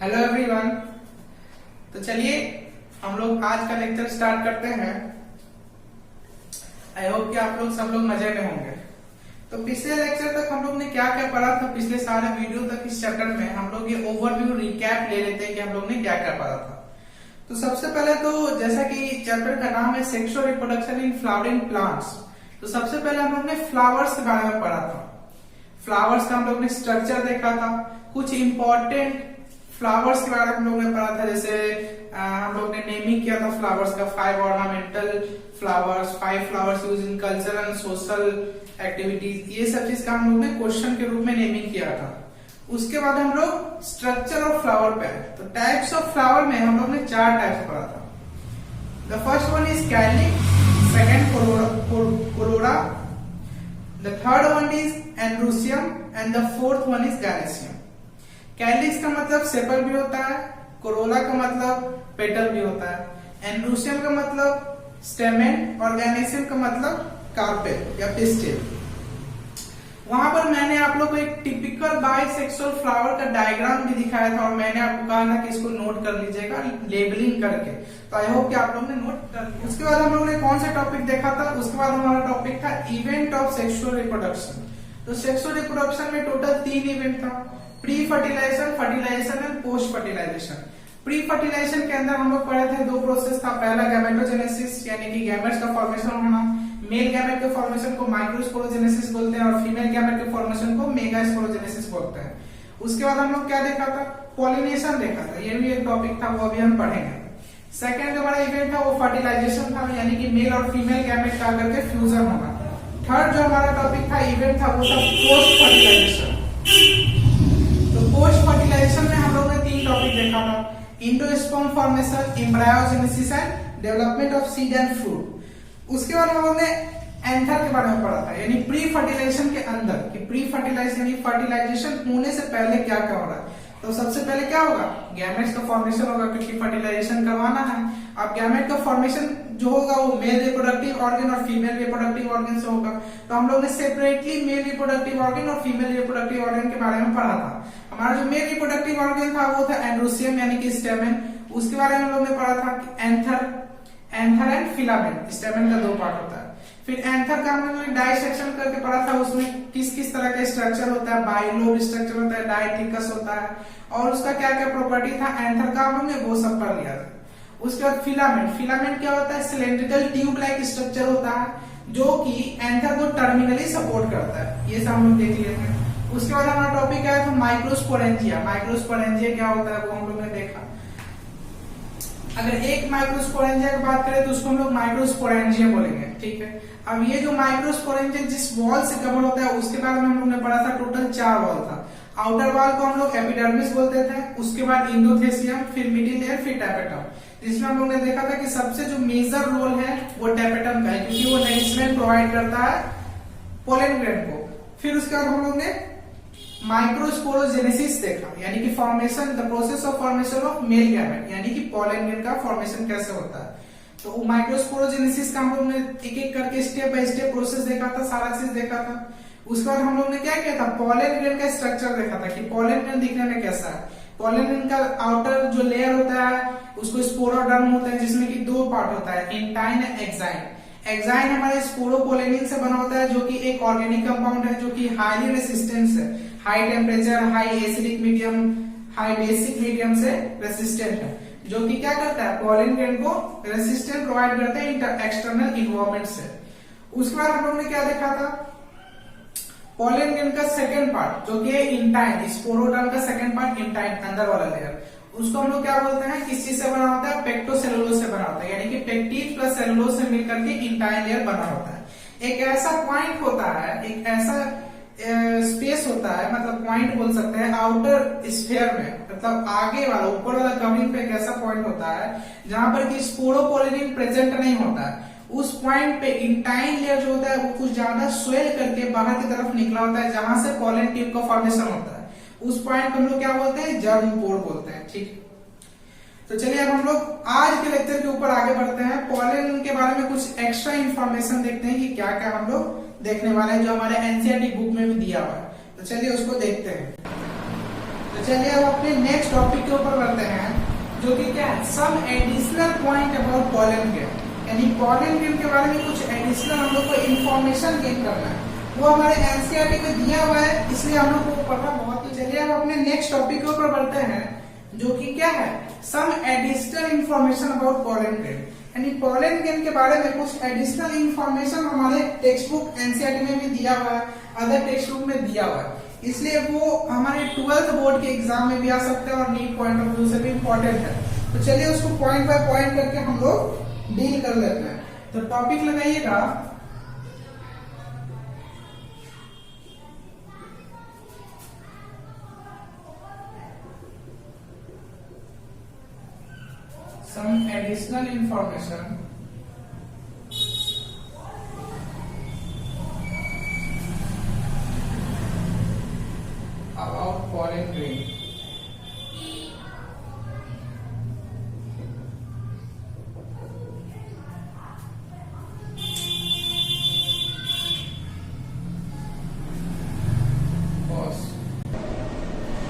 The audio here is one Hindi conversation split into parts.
Hello everyone. तो चलिए हम लोग आज का लेक्चर स्टार्ट करते हैं। आई होप कि आप लोग सब लोग मजे में होंगे। तो पिछले लेक्चर तक हम लोग ने क्या क्या पढ़ा था, पिछले सारे वीडियो तक इस चैप्टर में हम लोग ये ओवरव्यू रिकैप ले लेते हैं कि हम लोग ने क्या क्या पढ़ा था। तो सबसे पहले तो जैसा कि चैप्टर का नाम है sexual reproduction in flowering plants, तो सबसे पहले हम लोग ने फ्लावर्स के बारे में पढ़ा था। फ्लावर्स का हम लोग ने स्ट्रक्चर देखा था, कुछ इंपॉर्टेंट फ्लावर्स के बारे में हम लोग ने पढ़ा था। जैसे हम लोग ने नेमिंग किया था फ्लावर्स का, 5 ornamental flowers, 5 flowers use in cultural and social activities, ये सब चीज का हम लोग ने क्वेश्चन के रूप में नेमिंग किया था। उसके बाद हम लोग स्ट्रक्चर ऑफ फ्लावर पे आए। तो टाइप्स ऑफ फ्लावर में हम लोग ने 4 टाइप्स पढ़ा था। The first one is calyx, second corolla, the third one is androecium and the fourth one is gynoecium. Calyx का मतलब सेपल भी होता है, कोरोला का मतलब पेटल भी होता है, एंड्रूसियम का मतलब स्टेमेन और गैलेसियम का मतलब कार्पेल या पिस्टिल। वहां पर मैंने आप लोग को एक टिपिकल बाइसेक्सुअल फ्लावर का डायग्राम भी दिखाया था और मैंने आपको कहा था कि इसको नोट कर लीजिएगा लेबलिंग करके। तो आई होप कि आप लोग ने नोट कर लिया। उसके बाद हम लोग ने कौन सा टॉपिक देखा था, उसके बाद हमारा टॉपिक था इवेंट ऑफ सेक्सुअल रिप्रोडक्शन। तो सेक्सुअल रिप्रोडक्शन में टोटल 3 इवेंट था, pre fertilisation, fertilisation and post fertilisation. Pre fertilisation के अंदर हम लोग पढ़े थे 2 प्रोसेस था। पहला गैमेटोजेनेसिस यानी कि गैमेट्स का फॉर्मेशन होना, मेल गैमेट के फॉर्मेशन को माइक्रोस्पोरोजेनेसिस बोलते हैं और फीमेल गैमेट के फॉर्मेशन को मेगास्पोरोजेनेसिस बोलते हैं। उसके बाद हम लोग क्या देखा था, पॉलिनेशन देखा था, ये भी एक टॉपिक था, वो अभी हम पढ़ेंगे। सेकेंड जो हमारा इवेंट था वो फर्टिलाइजेशन था, यानी कि मेल और फीमेल गैमेट का करके फ्यूजन होगा। थर्ड जो हमारा टॉपिक था, इवेंट था, वो था पोस्ट फर्टिलाइजेशन। तो पोस्ट फर्टिलाइजेशन में हम लोग ने 3 टॉपिक देखा था, endosperm formation, embryogenesis and development of seed and fruit. उसके बाद हम लोग ने एंथर के बारे में पढ़ा था, यानी प्री फर्टिलाइजेशन के अंदर कि प्री फर्टिलाइजेशन यानी फर्टिलाइजेशन होने से पहले क्या क्या हो रहा है। तो सबसे पहले क्या होगा, गैमेट्स का फॉर्मेशन होगा, क्योंकि फर्टिलाइजेशन करवाना है। अब गैमेट का फॉर्मेशन जो होगा वो मेल रिप्रोडक्टिव ऑर्गन और फीमेल रिप्रोडक्टिव ऑर्गन से होगा। तो हम लोग ने सेपरेटली मेल रिप्रोडक्टिव ऑर्गन और फीमेल रिप्रोडक्टिव ऑर्गन के बारे में पढ़ा था। हमारा जो मेल रिप्रोडक्टिव ऑर्गन था वो था एंड्रोसियम यानी कि स्टेमेन। उसके बारे में हम लोग ने पढ़ा था कि एंथर एंड फिलामेंट, स्टेमेन का 2 पार्ट होता है। फिर एंथर का हम लोग डाइसेक्शन करके पढ़ा था, उसमें किस किस तरह का स्ट्रक्चर होता है, बाइलोब स्ट्रक्चर होता है, डाइथिकस होता है और उसका क्या क्या प्रॉपर्टी था एंथर का, हम लोग ने वो सब पढ़ लिया था। उसके बाद फिलामेंट, फिलामेंट क्या होता है, सिलेंड्रिकल ट्यूब लाइक स्ट्रक्चर होता है जो कि एंथर को टर्मिनली सपोर्ट करता है, ये सब हम लोग देख लिए थे। उसके बाद हमारा टॉपिक आया था माइक्रोस्पोरेंजिया। माइक्रोस्पोरेंजिया क्या होता है वो हम लोग ने देखा। अगर एक माइक्रोस्पोरेंजिया की बात करें तो उसको हम लोग माइक्रोस्पोरेंजिया बोलेंगे, ठीक है। अब ये जो माइक्रोस्पोरेंजिया जिस वॉल से कवर होता है उसके बारे में हम लोग ने पढ़ा था, टोटल 4 वॉल था। आउटर वॉल को हम लोग एपिडर्मिस बोलते थे, उसके बाद इंडोथेसियम, फिर मिडिल लेयर, फिर टैपेटम, जिसमें हम लोग ने देखा था कि सबसे जो मेजर रोल है वो टैपेटम का है, क्योंकि वो नरिशमेंट प्रोवाइड करता है पोलन ग्रेन को। फिर उसके बाद हम लोग ने माइक्रोस्पोरोजेनेसिस देखा, यानी कि formation, the process of formation of male gamete, यानी कि पोलन ग्रेन का फॉर्मेशन कैसे होता है। तो माइक्रोस्पोरोजेनेसिस का हम लोग ने एक एक करके स्टेप बाय स्टेप प्रोसेस देखा था, सारा चीज देखा था। उसके बाद हम लोग ने क्या किया था, पोलन ग्रेन का स्ट्रक्चर देखा था कि पोलन ग्रेन दिखने में कैसा है। पोलन ग्रेन का आउटर जो लेयर होता है उसको स्पोरोडर्म होता है, जिसमें कि 2 पार्ट होता है, इंटाइन एंड एक्साइन। एक्साइन हमारे स्पोरोपोलेनिन से बना होता है जो कि एक ऑर्गेनिक कंपाउंड है जो कि हाईली रेसिस्टेंट है, high temperature, high acidic medium, high basic medium से रेसिस्टेंट है, जो कि क्या करता है, पोलन ग्रेन को रेसिस्टेंट प्रोवाइड करते हैं एक्सटर्नल इन्वायरमेंट से। उसके बाद हम लोग ने क्या देखा था, पोलन ग्रेन का सेकंड पार्ट जो कि इंटाइन, स्पोरोडर्म का सेकंड पार्ट इंटाइन, अंदर वाला लेयर, उसको हम लोग क्या बोलते हैं, किस चीज से बना होता है, पेक्टोसेलुलोज से बना होता है, यानी कि पेक्टिन प्लस सेलुलोज से मिलकर के इंटाइन लेयर बना होता है। एक ऐसा पॉइंट होता है, एक ऐसा स्पेस होता है, मतलब पॉइंट बोल सकते हैं आउटर स्फीयर में, मतलब आगे वाला ऊपर वाला कवरिंग पे एक ऐसा पॉइंट होता है जहां पर कि स्पोरोपोलेनिन प्रेजेंट नहीं होता है। उस पॉइंट पे इंटाइन लेयर जो होता है वो कुछ ज्यादा स्वेल करके बाहर की तरफ निकला होता है, जहां से पोलन ट्यूब का फॉर्मेशन होता है। उस पॉइंट को हम लोग क्या बोलते हैं, जर्म पोर बोलते हैं, ठीक। तो चलिए अब हम लोग आज के लेक्चर के ऊपर आगे बढ़ते हैं। पोलन के बारे में कुछ एक्स्ट्रा इन्फॉर्मेशन देखते हैं कि क्या क्या हम लोग देखने वाले हैं, जो हमारे एनसीईआरटी बुक में भी दिया हुआ है। तो चलिए उसको देखते हैं। तो चलिए अब अपने नेक्स्ट टॉपिक के ऊपर बढ़ते हैं, जो कि क्या है, some additional point about pollen grain. यानी पॉलन ग्रेन के बारे में कुछ एडिशनल हम लोग को इन्फॉर्मेशन गेन करना है, वो हमारे एनसीईआरटी में दिया हुआ है, इसलिए हम लोग को पता बहुत ही। चलिए अब अपने नेक्स्ट टॉपिक के ऊपर बढ़ते हैं, जो कि क्या है, some additional information about pollen grain. यानी पॉलन ग्रेन के बारे में कुछ एडिशनल इन्फॉर्मेशन हमारे टेक्स्ट बुक एनसीईआरटी में भी दिया हुआ है, अदर टेक्स्ट बुक में दिया हुआ है, इसलिए वो हमारे 12th बोर्ड के एग्जाम में भी आ सकते हैं और नीट पॉइंट ऑफ व्यू से भी इम्पोर्टेंट है। तो चलिए उसको पॉइंट बाय पॉइंट करके हम लोग डील कर लेते हैं। तो टॉपिक लगाइएगा, some additional information about pollen grain।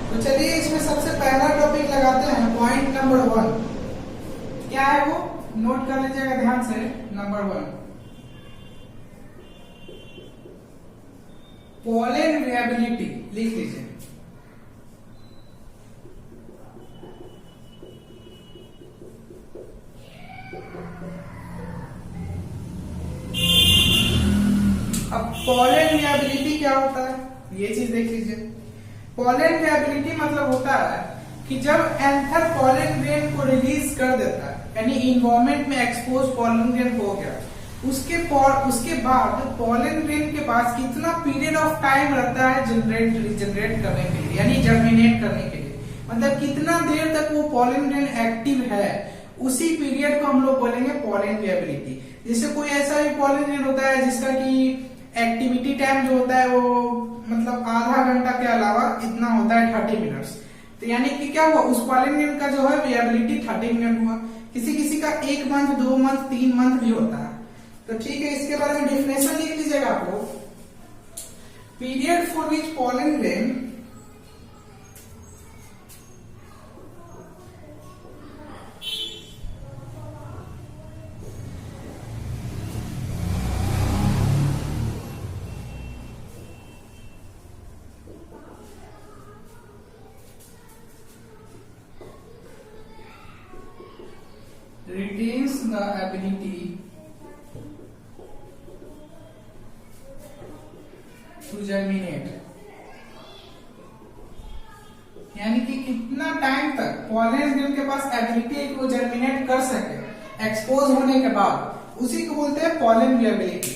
तो चलिए इसमें सबसे पहला टॉपिक लगाते हैं, पॉइंट नंबर 1। क्या है वो, नोट कर लीजिएगा ध्यान से। नंबर 1, पॉलन वेबिलिटी लिख लीजिए। अब पॉलन वेबिलिटी क्या होता है, ये चीज देख लीजिए। पॉलन वेबिलिटी मतलब होता है कि जब एंथर पॉलन ग्रेन को रिलीज कर देता है, यानी इन्वायरमेंट में एक्सपोज पॉलन ग्रेन हो गया, उसके बाद पॉलन ग्रेन के पास कितना पीरियड ऑफ टाइम रहता है जनरेट करने के लिए, यानी जर्मिनेट करने के लिए, मतलब कितना देर तक वो पॉलन ग्रेन एक्टिव है, उसी पीरियड को हम लोग बोलेंगे पॉलन वेबिलिटी। जैसे कोई ऐसा भी पॉलन ग्रेन होता है जिसका कि एक्टिविटी टाइम जो होता है वो मतलब आधा घंटा के अलावा इतना होता है 30 मिनट्स। तो यानी कि क्या हुआ, उस पॉलन ग्रेन का जो है वेबिलिटी 30 मिनट हुआ। किसी किसी का 1 मंथ, 2 मंथ, 3 मंथ भी होता है। तो ठीक है, इसके बारे में डेफिनेशन लिख लीजिएगा आप लोग। Period for which pollen grain retains the ability to germinate। यानी कि कितना टाइम तक पॉलन ग्रेन के पास एबिलिटी है कि वो जर्मिनेट कर सके एक्सपोज होने के बाद, उसी को बोलते हैं पॉलन वेबिलिटी।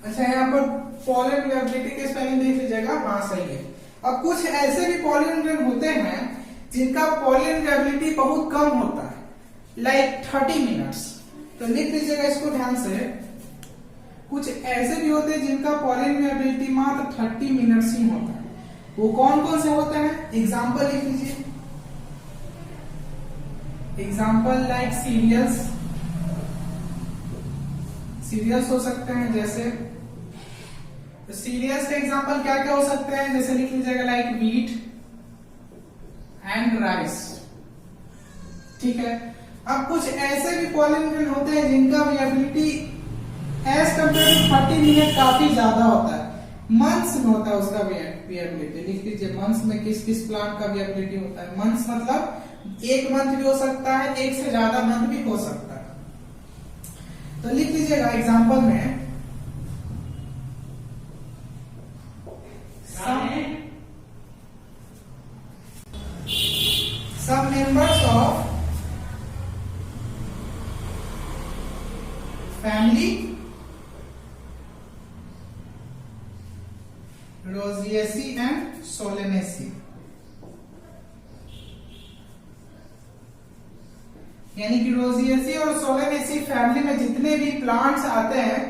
अच्छा, यहाँ पर पॉलन वेबिलिटी के स्पेलिंग देख लीजिएगा, हाँ सही है। अब कुछ ऐसे भी पॉलन ग्रेन होते हैं जिनका पॉलन वेबिलिटी बहुत कम होता है, लाइक 30 मिनट्स। तो लिख लीजिएगा इसको ध्यान से। कुछ ऐसे भी होते हैं जिनका पॉलन वेबिलिटी मात्र 30 मिनट्स ही होता है। वो कौन कौन से होते हैं, एग्जाम्पल लिख लीजिए। एग्जाम्पल लाइक सीरियल्स, सीरियल्स हो सकते हैं जैसे, तो सीरियल्स के एग्जाम्पल क्या क्या हो सकते हैं, जैसे लिख लीजिएगा लाइक व्हीट एंड राइस। ठीक है। अब कुछ ऐसे भी पॉलन ग्रेन होते हैं जिनका viability as compared to 30 minute काफी ज्यादा होता है, मंथ्स में होता है उसका वेबिलिटी। लिख लीजिए मंथ्स में किस किस प्लांट का वेबिलिटी होता है। मंथ्स मतलब 1 मंथ भी हो सकता है, 1 से ज्यादा मंथ भी हो सकता है। तो लिख लीजिएगा एग्जाम्पल में, some members of family Rosaceae and Solanaceae। यानी कि रोजिएसी और सोलेनेसी फैमिली में जितने भी प्लांट्स आते हैं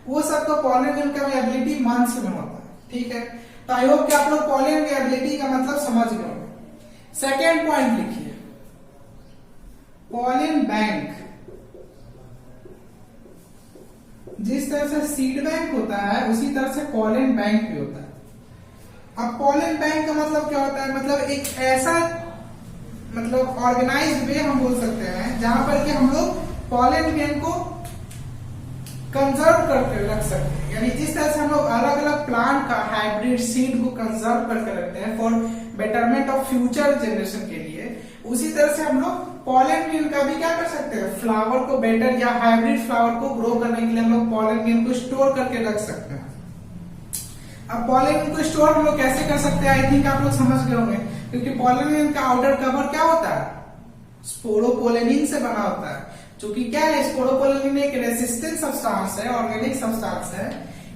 वो सबका पॉलन ग्रेन का वेबिलिटी मंथ्स में होता है। ठीक है, तो आई होप कि आप लोग पॉलन वेबिलिटी का मतलब समझ गए होंगे। सेकेंड पॉइंट लिखिए, पॉलन बैंक। जिस तरह से सीड बैंक होता है उसी तरह से पॉलन बैंक भी होता है। अब पॉलन बैंक का मतलब क्या होता है, मतलब एक ऐसा मतलब ऑर्गेनाइज्ड वे हम बोल सकते हैं जहां पर कि हम लोग पॉलन ग्रेन को कंजर्व करके रख सकते हैं। यानी जिस तरह से हम लोग अलग अलग प्लांट का हाइब्रिड सीड को कंजर्व करके रखते हैं for betterment of future generation के लिए, उसी तरह से हम लोग पॉलन ग्रेन का भी क्या कर सकते हैं, फ्लावर को बेटर या हाइब्रिड फ्लावर को ग्रो करने के लिए हम लोग पॉलन ग्रेन को स्टोर करके रख सकते हैं। अब पॉलन ग्रेन को स्टोर हम लोग कैसे कर सकते हैं, आई थिंक आप लोग समझ गए होंगे, क्योंकि पॉलन ग्रेन का आउटर कवर क्या होता है, स्पोरोपोलेनिन से बना होता है, जो कि क्या है, स्पोरोपोलेनिन एक रेसिस्टेंट सब्सटेंस है, ऑर्गेनिक सब्सटेंस है,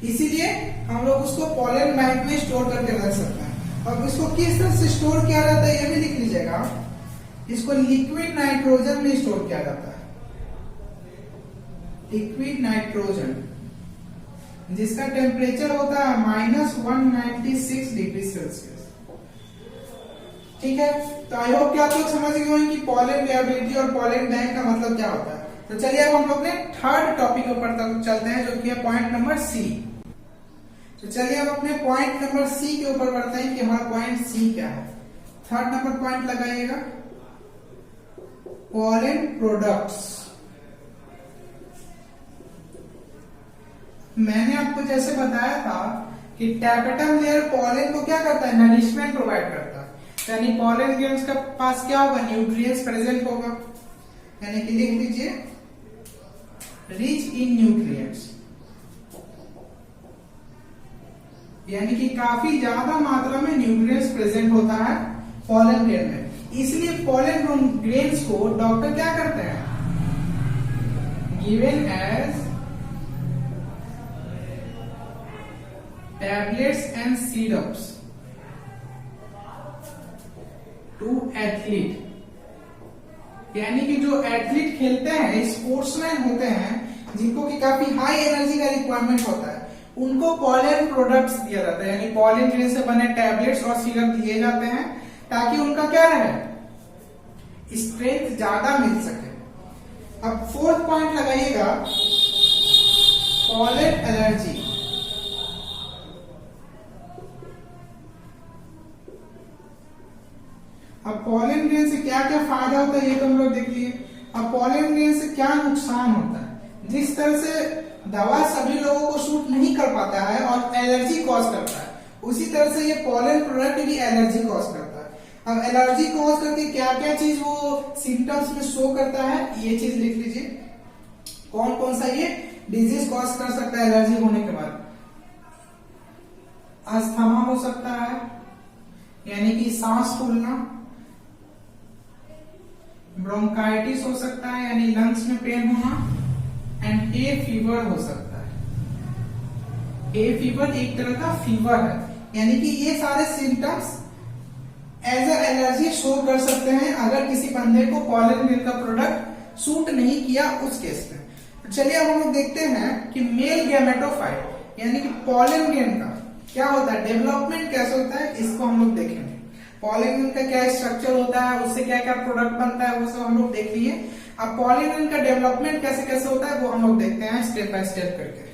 इसीलिए हम लोग उसको पॉलन बैंक में स्टोर करके रख सकते हैं। अब इसको किस तरह से स्टोर किया जाता है ये भी लिख लीजिएगा, इसको लिक्विड नाइट्रोजन में स्टोर किया जाता है, लिक्विड नाइट्रोजन, जिसका टेम्परेचर होता है -196 डिग्री सेल्सियस। ठीक है, तो आई होप कि आप लोग समझ गए होंगे कि पॉलन वेयबिलिटी और पॉलन बैंक का मतलब क्या होता है। तो चलिए अब हम लोग ने थर्ड टॉपिक पर चलते हैं, जो कि है पॉइंट नंबर सी। तो चलिए अब अपने पॉइंट नंबर सी के ऊपर बढ़ते हैं कि हमारा पॉइंट सी क्या है। थर्ड नंबर पॉइंट लगाइएगा, पॉलन प्रोडक्ट्स। मैंने आपको जैसे बताया था कि टैपेटम लेयर पॉलन को क्या करता है, नरिशमेंट प्रोवाइड करता है, यानी पॉलन ग्रेन्स का पास क्या होगा, न्यूट्रिएंट्स प्रेजेंट होगा, यानी कि लिख लीजिए रिच इन न्यूट्रिएंट्स, यानी कि काफी ज्यादा मात्रा में न्यूट्रिएंट्स प्रेजेंट होता है पॉलन ग्रेन में। इसलिए पॉलन ग्रेन्स को डॉक्टर क्या करते हैं, given as tablets and syrups to athlete, यानी कि जो एथलीट खेलते हैं, स्पोर्ट्समैन होते हैं, जिनको की काफी हाई एनर्जी का रिक्वायरमेंट होता है, उनको पॉलन प्रोडक्ट्स दिया जाता है, यानी पॉलन ग्रेन से बने टैबलेट्स और सिरप दिए जाते हैं ताकि उनका क्या रहे, स्ट्रेंथ ज्यादा मिल सके। अब फोर्थ पॉइंट लगाइएगा, पॉलन एलर्जी। अब पॉलन ग्रेन से क्या क्या फायदा होता है ये तो हम लोग देख लिए। अब पॉलन ग्रेन से क्या नुकसान होता है, जिस तरह से दवा सभी लोगों को सूट नहीं कर पाता है और एलर्जी कॉज करता है, उसी तरह से ये पॉलन प्रोडक्ट भी एलर्जी कॉज करता है। अब एलर्जी कॉज करके क्या क्या चीज वो सिम्टम्स में शो करता है, ये चीज लिख लीजिए, कौन कौन सा ये डिजीज कॉज कर सकता है एलर्जी होने के बाद। अस्थमा हो सकता है, यानी कि सांस फूलना, ब्रोंकाइटिस हो सकता है, यानी लंग्स में पेन होना, एंड हे फीवर हो सकता है। हे फीवर एक तरह का फीवर है, यानी कि ये सारे symptoms as a allergy show कर सकते हैं अगर किसी बंदे को पॉलन ग्रेन का प्रोडक्ट सूट नहीं किया उस केस में। चलिए अब हम लोग देखते हैं कि मेल गैमेटोफाइट यानी कि पॉलन ग्रेन का क्या होता है, डेवलपमेंट कैसे होता है, इसको हम लोग देखेंगे। पॉलन ग्रेन का क्या स्ट्रक्चर होता है, उससे क्या क्या प्रोडक्ट बनता है, वो सब हम लोग देख लिए। अब पॉलन ग्रेन का डेवलपमेंट कैसे कैसे होता है वो हम लोग देखते हैं स्टेप बाय स्टेप करके।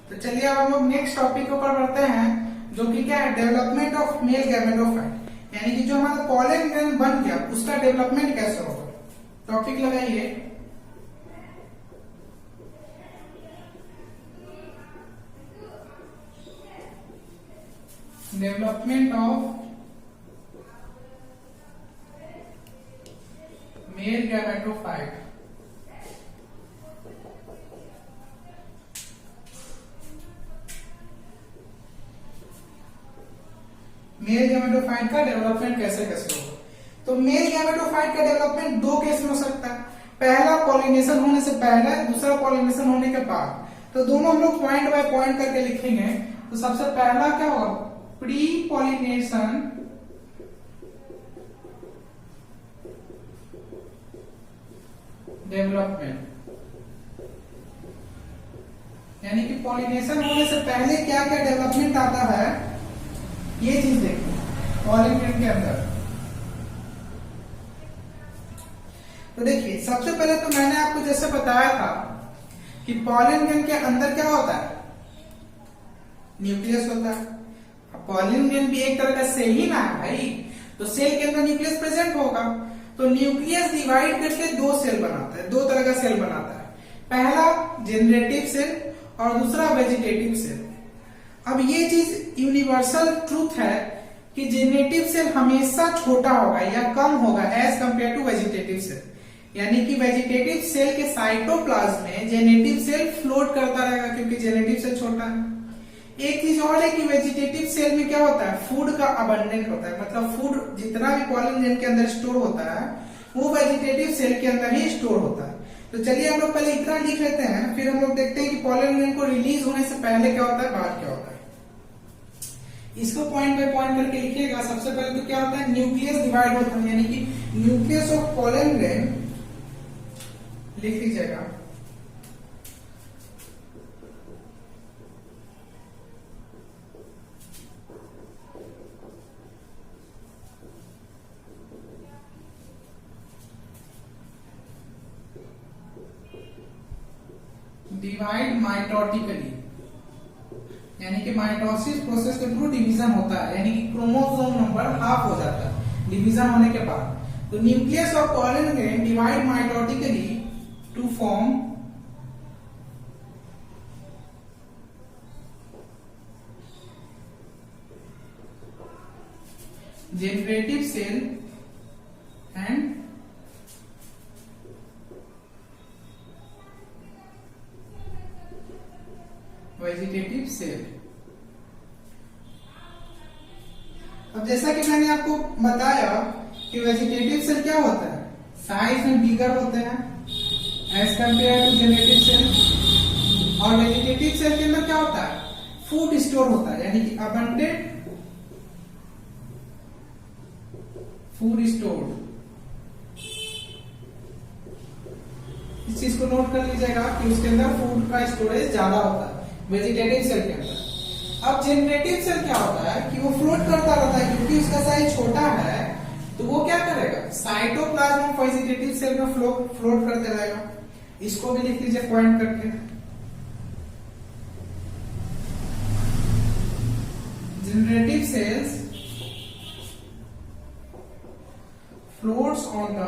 तो चलिए अब हम लोग नेक्स्ट टॉपिक के ऊपर बढ़ते हैं, जो कि क्या है, डेवलपमेंट ऑफ मेल गैमेटोफाइट, यानी कि जो हमारा पॉलन ग्रेन बन गया उसका डेवलपमेंट कैसे होगा। टॉपिक लगाइए, development of male gametophyte. Male gametophyte का डेवलपमेंट कैसे कैसे होगा। तो मेल गैमेटोफाइट का डेवलपमेंट दो केस में हो सकता है, पहला पॉलिनेशन होने से पहले, दूसरा पॉलिनेशन होने के बाद। तो दोनों हम लोग पॉइंट बाय पॉइंट करके लिखेंगे। तो सबसे पहला क्या होगा, प्री पॉलिनेशन डेवलपमेंट, यानी कि पॉलिनेशन होने से पहले क्या क्या डेवलपमेंट आता है, ये चीज देखिए पॉलन ग्रेन के अंदर। तो देखिए सबसे पहले तो मैंने आपको जैसे बताया था कि पॉलन ग्रेन के अंदर क्या होता है, न्यूक्लियस होता है। अब पॉलन ग्रेन भी एक तरह का सेल ही ना है भाई, तो सेल के अंदर न्यूक्लियस प्रेजेंट होगा। तो न्यूक्लियस डिवाइड करके दो सेल बनाता है, दो तरह का सेल बनाता है, पहला जेनरेटिव सेल और दूसरा वेजिटेटिव सेल। अब ये चीज यूनिवर्सल ट्रूथ है कि जेनरेटिव सेल हमेशा छोटा होगा या कम होगा as compare to vegetative cell, यानी कि वेजिटेटिव सेल के साइटोप्लाज्म में जेनेटिव सेल फ्लोट करता रहेगा क्योंकि जेनेटिव सेल छोटा है। एक चीज और है कि वेजिटेटिव सेल में क्या होता है, फूड का अबंडेंट होता है, मतलब फूड जितना भी पॉलन ग्रेन के अंदर स्टोर होता है वो वेजिटेटिव सेल के अंदर ही स्टोर होता है। तो चलिए हम लोग पहले इतना लिख लेते हैं, फिर हम लोग देखते हैं कि पॉलन ग्रेन को रिलीज होने से पहले क्या होता है, बाद क्या होता है। इसको पॉइंट बाय पॉइंट करके लिखिएगा। सबसे पहले तो क्या होता है, न्यूक्लियस डिवाइड होता है, यानी कि न्यूक्लियस ऑफ पॉलन ग्रेन लिख लीजिएगा। डिवाइड माइटोटिकली, यानी कि माइटोसिस प्रोसेस के थ्रू डिवीजन होता है, यानी कि क्रोमोसोम नंबर हाफ हो जाता है डिवीजन होने के बाद। तो nucleus of pollen grain divide mitotically to form generative cell and vegetative cell. अब जैसा कि मैंने आपको बताया कि वेजिटेटिव सेल क्या होता है, साइज में बिगर होते हैं as compare to generative cell, और वेजिटेटिव सेल के अंदर क्या होता है, फूड स्टोर होता है, यानी कि अबंडेंट फूड स्टोर्ड। इस चीज को नोट कर लीजिएगा कि उसके अंदर फूड का स्टोरेज ज्यादा होता है वेजिटेटिव सेल के अंदर। अब जेनरेटिव सेल क्या होता है कि वो फ्लोट करता रहता है, क्योंकि उसका साइज छोटा है तो वो क्या करेगा, साइटोप्लाज्म ऑफ वेजिटेटिव सेल में फ्लोट करते रहेगा। इसको भी लिख लीजिए पॉइंट करके। Generative cells floats on the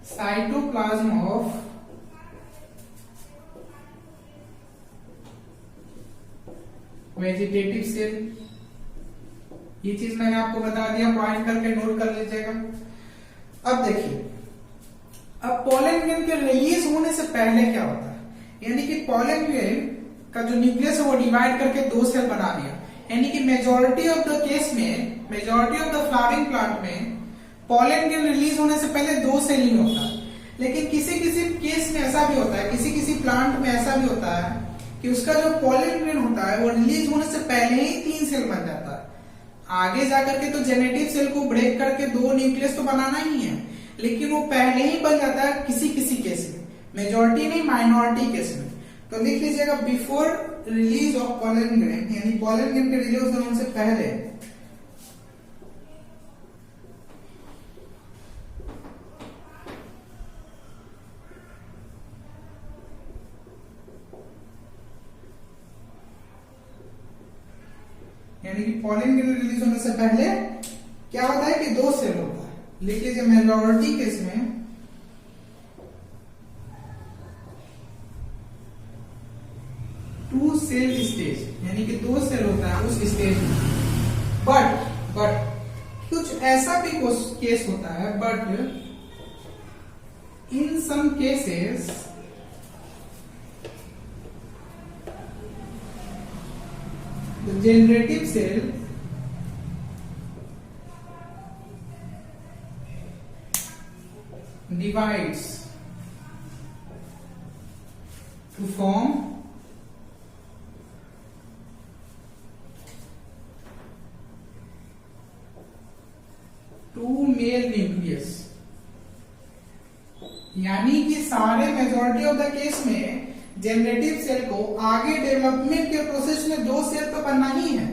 cytoplasm of vegetative cell. ये चीज मैंने आपको बता दिया, पॉइंट करके नोट कर लीजिएगा। अब देखिए, अब पॉलन ग्रेन के रिलीज होने से पहले क्या होता है, यानी कि पॉलन ग्रेन का जो न्यूक्लियस है वो डिवाइड करके दो सेल बना दिया, यानी कि मेजॉरिटी ऑफ द केस में, majority of the flowering plant में पॉलन ग्रेन रिलीज होने से पहले दो सेल ही होता है। लेकिन किसी किसी केस में ऐसा भी होता है, किसी किसी प्लांट में ऐसा भी होता है कि उसका जो पॉलन ग्रेन होता है वो रिलीज होने से पहले ही तीन सेल बन जाता है। आगे जाकर के तो जेनेटिव सेल को ब्रेक करके दो न्यूक्लियस तो बनाना ही है, लेकिन वो पहले ही बन जाता है किसी किसी केस में, मेजॉरिटी नहीं माइनॉरिटी केस में। तो लिख लीजिएगा before release of pollen grain, यानी पॉलन ग्रेन के रिलीज होने से पहले यानी कि पॉलन ग्रेन रिलीज होने से पहले क्या होता है कि दो सेल होता है। लिख लीजिए मेजॉरिटी केस में टू सेल स्टेज, यानी कि दो सेल होता है उस स्टेज में। बट कुछ ऐसा भी केस होता है, but in some cases the generative cell divides to form two male nucleus, यानी कि सारे मेजॉरिटी ऑफ द केस में जनरेटिव सेल को आगे डेवलपमेंट के प्रोसेस में दो सेल तो बनना ही है।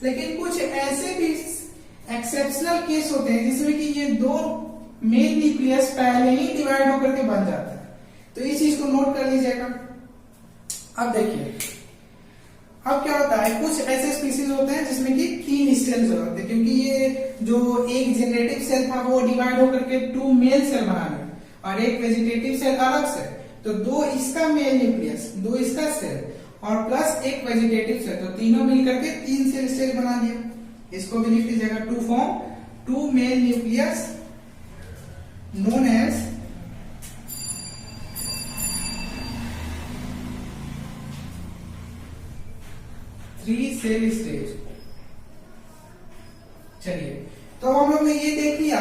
लेकिन कुछ ऐसे भी एक्सेप्शनल केस होते हैं जिसमें कि ये दो मेल न्यूक्लियस पहले ही डिवाइड होकर के बन जाता है। तो इस चीज को नोट कर लीजिएगा। अब देखिए, अब क्या होता है, कुछ ऐसे स्पीसीज होते हैं जिसमें कि 3 स्टेल्स होते हैं, क्योंकि ये जो एक जनरेटिव सेल था वो डिवाइड होकर के 2 मेल सेल बना लिया और एक वेजिटेटिव सेल अलग से, तो 2 इसका मेल न्यूक्लियस, 2 इसका सेल और प्लस एक वेजिटेटिव सेल, तो तीनों मिलकर के 3 सेल बना दिया। इसको भी लिख लीजिएगा, to form 2 male nucleus known as three cell stage. चलिए, तो हम लोग ने ये देख लिया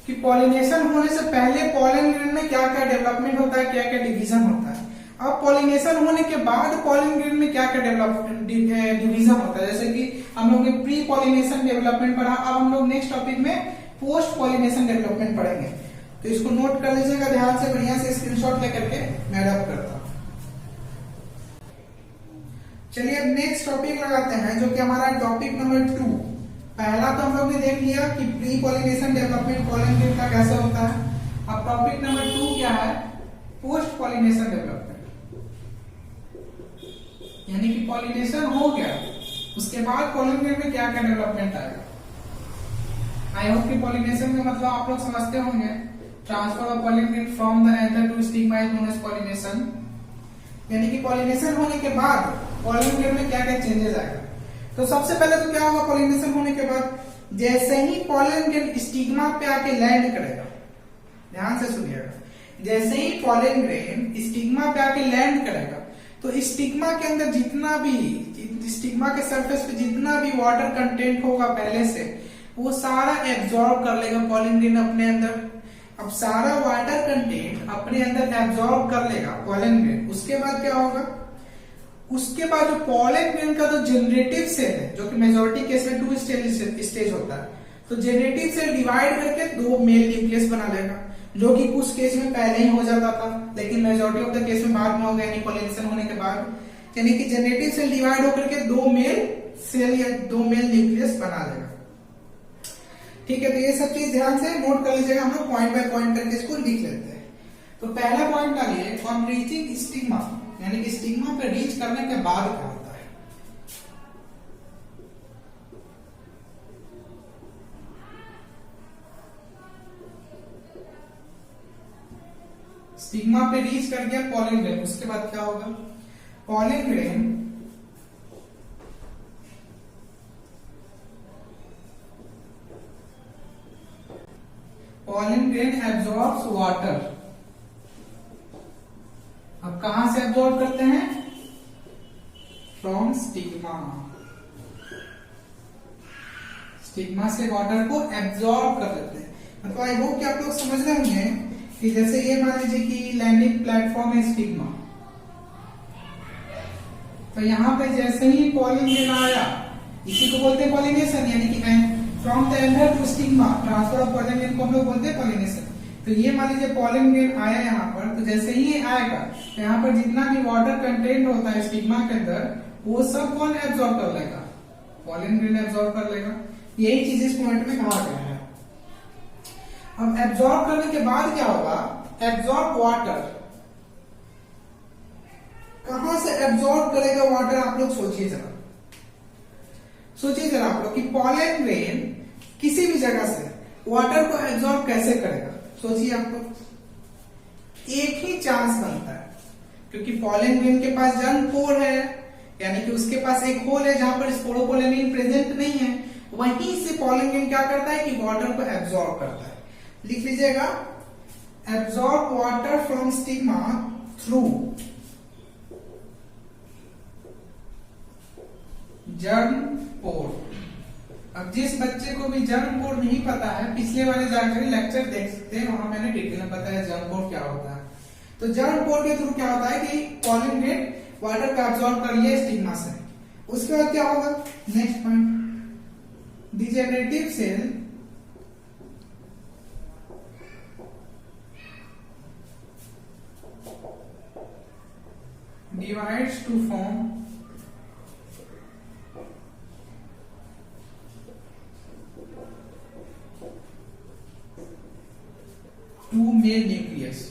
कि पॉलिनेशन होने से पहले पॉलन ग्रेन में क्या क्या डेवलपमेंट होता है, क्या क्या डिवीजन होता है। अब पॉलिनेशन होने के बाद पॉलन ग्रेन में क्या क्या डेवलपमेंट डिवीजन होता है, जैसे कि हम लोग ने प्री पॉलिनेशन डेवलपमेंट पढ़ा। अब हम लोग नेक्स्ट टॉपिक में पोस्ट पॉलिनेशन डेवलपमेंट पढ़ेंगे। तो इसको नोट कर लीजिएगा ध्यान से, बढ़िया से स्क्रीनशॉट लेकर के मैं रब करता हूं। चलिए अब नेक्स्ट टॉपिक लगाते हैं, जो कि हमारा टॉपिक नंबर 2। पहला तो हम लोग ने देख लिया कि pre pollination development pollen grain का कैसे होता है। अब टॉपिक नंबर 2 क्या है, पोस्ट पॉलिनेशन डेवलपमेंट, यानी कि पॉलिनेशन हो गया, उसके बाद पॉलन ग्रेन में क्या क्या डेवलपमेंट आएगा। आई होप कि पॉलिनेशन का मतलब आप लोग समझते होंगे। Transfer of pollen grain from the anther to stigma is known as pollination, यानी कि पॉलिनेशन होने के बाद पॉलन ग्रेन में क्या क्या चेंजेस आएगा। तो सबसे पहले तो क्या होगा, पॉलिनेशन होने के बाद जैसे ही पॉलन ग्रेन स्टिग्मा पे आके लैंड करेगा, ध्यान से सुनिएगा, जैसे ही पॉलन ग्रेन स्टिग्मा पे आके लैंड करेगा तो स्टिग्मा के अंदर जितना भी, स्टिग्मा के सरफेस पे जितना भी वाटर कंटेंट होगा पहले से, वो सारा एब्जॉर्ब कर लेगा पॉलन ग्रेन अपने अंदर। अब सारा वाटर कंटेंट अपने अंदर एब्जॉर्ब कर लेगा पॉलन ग्रेन। उसके बाद क्या होगा, उसके बाद जो पॉलन ग्रेन का जो जनरेटिव सेल है, जो कि मेजॉरिटी केस में 2 स्टेज होता है, तो जनरेटिव सेल डिवाइड करके 2 मेल न्यूक्लियस बना लेगा, जो कि कुछ केस में पहले ही हो जाता था, लेकिन मेजॉरिटी ऑफ द केस में बाद में हो गया, यानी पॉलिनेशन होने के बाद। यानी कि जनरेटिव सेल डिवाइड होकर के 2 मेल सेल या 2 मेल न्यूक्लियस बना लेगा। ठीक है, तो ये सब चीज ध्यान से नोट कर लीजिएगा, हम लोग पॉइंट बाय पॉइंट करके इसको लिख लेते हैं। तो पहला पॉइंट डालिए, ऑन रीचिंग स्टिग्मा, यानी कि स्टिग्मा पे रीच करने के बाद क्या होता है। स्टिग्मा पे रीच कर गया पॉलन ग्रेन, उसके बाद क्या होगा, पॉलन ग्रेन एब्जॉर्ब्स वाटर। अब कहां से एब्जॉर्ब करते हैं, फ्रॉम स्टिग्मा, स्टिग्मा से वाटर को एब्जॉर्ब कर लेते हैं। मतलब आई होप कि आप लोग समझ रहे होंगे कि जैसे ये मान लीजिए कि लैंडिंग प्लेटफॉर्म है स्टिग्मा, तो यहां पे जैसे ही पॉलन ग्रेन आया, इसी को बोलते हैं पॉलिनेशन, यानी कि from the anther to stigma, transfer of pollen grain को हम लोग बोलते हैं पॉलिनेशन। तो ये मान लीजिए पॉलन ग्रेन आया यहाँ पर, तो जैसे ही ये आएगा तो यहाँ पर जितना भी वाटर कंटेंट होता है स्टिग्मा के अंदर, वो सब कौन एब्जॉर्ब कर लेगा, पॉलन ग्रेन एब्जॉर्ब कर लेगा। यही चीज इस पॉइंट में कहा गया है। अब एब्जॉर्ब करने के बाद क्या होगा, एब्जॉर्ब वाटर, कहां से एब्जॉर्ब करेगा वाटर, आप लोग सोचिए जरा, सोचिए जरा आप लोग कि पॉलन ग्रेन किसी भी जगह से वाटर को एब्जॉर्ब कैसे करेगा। सोचिए आप लोग, एक ही चांस बनता है, क्योंकि पॉलन ग्रेन के पास जर्म पोर है, यानी कि उसके पास एक होल है जहां पर स्पोरोपोलेनिन प्रेजेंट नहीं है, वहीं से पॉलन ग्रेन क्या करता है कि वाटर को एब्जॉर्ब करता है। लिख लीजिएगा, absorb water from stigma through germ pore. अब जिस बच्चे को भी जर्म पोर नहीं पता है, पिछले वाले जानकारी लेक्चर देख सकते हैं, वहां मैंने डिटेल में बताया जर्म पोर क्या होता है। तो जर्म पोर के थ्रू क्या होता है कि पॉलन ग्रेन वाटर का एब्जॉर्ब कर लिया स्टिग्मा से। उसके बाद क्या होगा, next point, degenerative cell divides to form 2 male nucleus,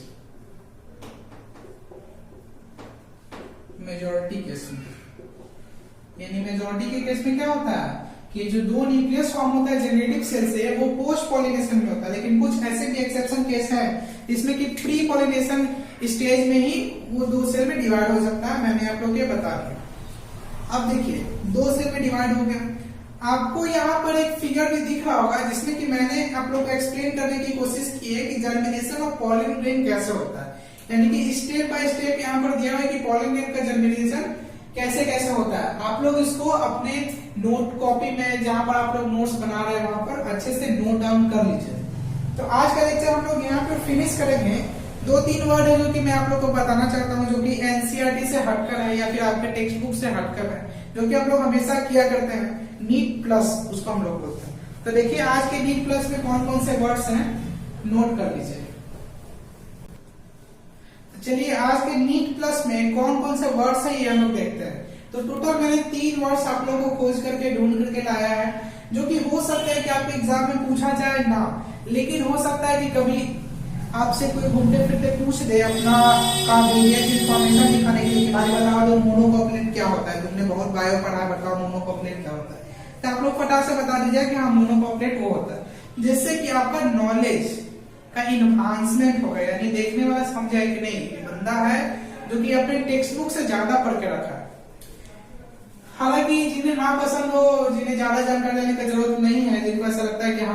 majority case में। यानी मेजॉरिटी के केस में क्या होता है कि जो 2 न्यूक्लियस फॉर्म होता है जेनेटिक सेल से, वो पोस्ट पॉलिनेशन में होता है। लेकिन कुछ ऐसे भी एक्सेप्शन केस है जिसमें कि प्री पॉलिनेशन स्टेज में ही वो 2 सेल में डिवाइड हो सकता है। मैंने आप लोग ये बता दिया। अब देखिए 2 सेल में डिवाइड हो गया। आपको यहाँ पर एक फिगर भी दिख रहा होगा जिसमें कि मैंने आप लोग को एक्सप्लेन करने की कोशिश की है कि जर्मिनेशन ऑफ पॉलन ग्रेन कैसे होता है। यानी कि स्टेप बाय स्टेप यहाँ पर दिया हुआ है कि पॉलन ग्रेन का जर्मिनेशन कैसे कैसे होता है। आप लोग इसको अपने नोट कॉपी में जहां पर आप लोग नोट्स बना रहे हैं वहां पर अच्छे से नोट डाउन कर लीजिए। तो आज का लेक्चर हम लोग यहाँ पर फिनिश करेंगे। 2-3 वर्ड है जो कि मैं आप लोग को बताना चाहता हूँ, जो कि एनसीईआरटी से हटकर है या फिर आपके टेक्स्ट बुक से हटकर है, जो कि आप लोग हमेशा किया करते हैं। नीट प्लस उसको हम लोग बोलते हैं। तो देखिए आज के नीट प्लस में कौन कौन से वर्ड्स हैं, नोट कर लीजिए। चलिए आज के नीट प्लस में कौन कौन से वर्ड्स हैं ये हम लोग देखते हैं। तो टोटल मैंने 3 वर्ड्स आप लोगों को खोज करके ढूंढ करके लाया है, जो कि हो सकता है कि आपके एग्जाम में पूछा जाए ना, लेकिन हो सकता है कि कभी आपसे कोई घूमते फिरते पूछ दे अपना इन्फॉर्मेशन दिखाने के लिए, भाई बता दो मोनोकोप्लेट क्या होता है, तुमने बहुत बायो पढ़ा, बताओ मोनोकोप्लेट क्या होता है। तो आप लोग फटाक से बता दीजिए कि हाँ मोनोकोप्लेट वो होता है, जिससे कि आपका नॉलेज का इन्हांसमेंट होगा। यानी देखने वाला समझ जाए कि नहीं ये बंदा है जो कि अपने टेक्स्ट बुक से ज्यादा पढ़ के रखा है। हालांकि जिन्हें ना पसंद हो, जिन्हें ज्यादा जानकारी लेने की जरूरत नहीं है, जिनको ऐसा लगता है कि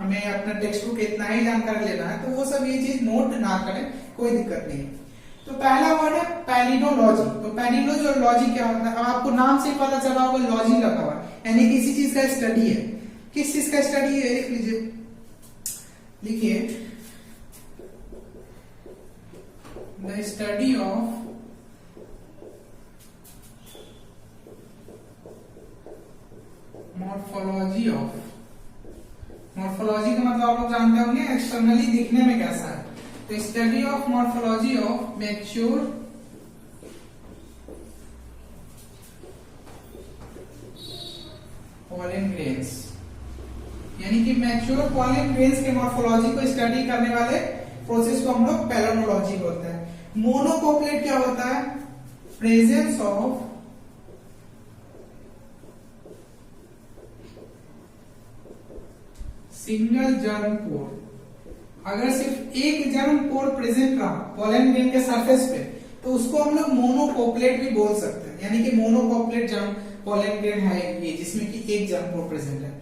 हमें अपना टेक्स्ट बुक इतना ही जानकारी लेना है, तो वो सब ये चीज नोट ना करें, कोई दिक्कत नहीं। तो पहला वर्ड है पैलिनोलॉजी। तो पैलिनोलॉजी और लॉजी क्या होता है, अब आपको नाम से पता चला होगा, लॉजी लगा हुआ है, यानी किसी चीज का स्टडी है। किस चीज का स्टडी है लिख लीजिए, लिखिए the study of morphology of. Morphology का मतलब आप लोग जानते होंगे एक्सटर्नली दिखने में कैसा है। तो study of morphology of mature pollen grains, यानी कि मैच्योर पॉलन ग्रेन्स के मॉर्फोलॉजी को स्टडी करने वाले प्रोसेस को हम लोग पैलिनोलॉजी बोलते हैं। मोनोकोप्लेट क्या होता है, प्रेजेंस ऑफ सिंगल जर्म पोर। अगर सिर्फ एक जर्म पोर प्रेजेंट रहा पॉलन ग्रेन के सरफेस पे, तो उसको हम लोग मोनोकोप्लेट भी बोल सकते हैं। यानी कि मोनोकोप्लेट जर्म पॉलन ग्रेन है ये, जिसमें कि एक जर्म पोर प्रेजेंट है।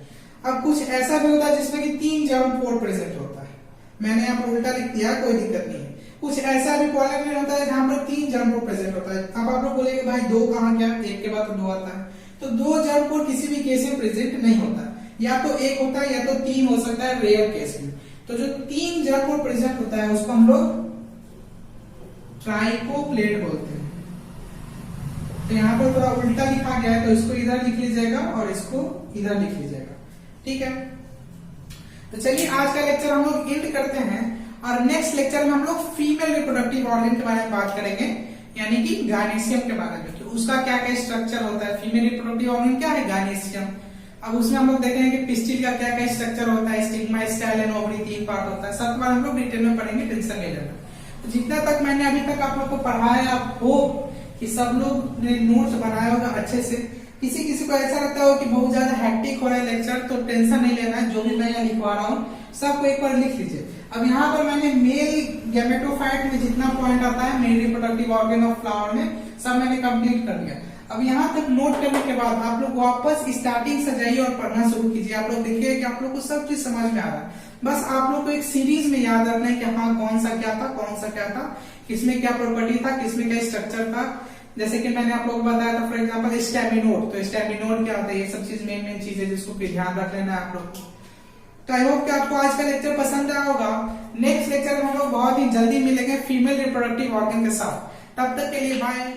अब कुछ ऐसा भी होता है जिसमें कि 3 जर्म पोर प्रेजेंट होता है। मैंने यहाँ पर उल्टा लिख दिया, कोई दिक्कत नहीं है। कुछ ऐसा भी पॉलन ग्रेन होता है जहां पर 3 जर्म पोर प्रेजेंट होता है। अब आप लोग बोलेंगे भाई 2 कहां गया, एक के बाद तो 2 आता है। तो 2 जर्म पोर किसी भी केस में प्रेजेंट नहीं होता, या तो 1 होता है या तो 3 हो सकता है रेयर केस में। तो जो 3 जर्म पोर प्रेजेंट होता है उसको हम लोग ट्राइकोप्लेट बोलते हैं। तो यहाँ पर थोड़ा उल्टा लिखा गया है, तो इसको इधर लिख लीजिएगा और इसको इधर लिख लीजिएगा, ठीक है। तो चलिए आज का लेक्चर हम लोग एंड करते हैं, और नेक्स्ट लेक्चर में हम लोग फीमेल रिप्रोडक्टिव ऑर्गन के बारे में बात करेंगे, यानी कि गायनेसियम के बारे में, कि उसका क्या क्या स्ट्रक्चर होता है। फीमेल रिप्रोडक्टिव ऑर्गन क्या है, गायनेसियम। अब उसमें हम लोग देखेंगे कि पिस्टिल का क्या क्या स्ट्रक्चर होता है, stigma, style and ovary 3 part होता है। सब बार हम लोग डिटेल में पढ़ेंगे, टेंशन नहीं लेना। तो जितना तक मैंने अभी तक आप लोग को पढ़ाया, आप हो कि सब लोग ने नोट्स बनाया होगा अच्छे से। किसी किसी को ऐसा लगता हो कि बहुत ज्यादा हैक्टिक हो रहा है लेक्चर, तो टेंशन नहीं लेना है। जो भी मैं यहाँ लिखवा रहा हूँ सबको एक बार लिख लीजिए। अब यहाँ पर मैंने मेल गैमेटोफाइट में जितना पॉइंट आता है male reproductive organ of flower में, सब मैंने कंप्लीट कर दिया। अब यहाँ तक नोट करने के बाद आप लोग वापस स्टार्टिंग से जाइए और पढ़ना शुरू कीजिए। आप लोग देखिए कि आप लोग को सब चीज समझ में आ रहा है। बस आप लोग को एक सीरीज में याद रखना है कि हाँ कौन सा क्या था, कौन सा क्या था, किसमें क्या प्रॉपर्टी था, किसमें क्या स्ट्रक्चर था। जैसे कि मैंने आप लोग को बताया था फॉर एग्जाम्पल स्टैमिनोड। तो स्टैमिनोड क्या होता है, ये सब चीज मेन चीज है जिसको ध्यान रख लेना है आप लोग को। तो आई होप कि आपको आज का लेक्चर पसंद आया होगा। नेक्स्ट लेक्चर में हम लोग बहुत ही जल्दी मिलेंगे फीमेल रिप्रोडक्टिव ऑर्गन के साथ। तब तक के लिए बाय।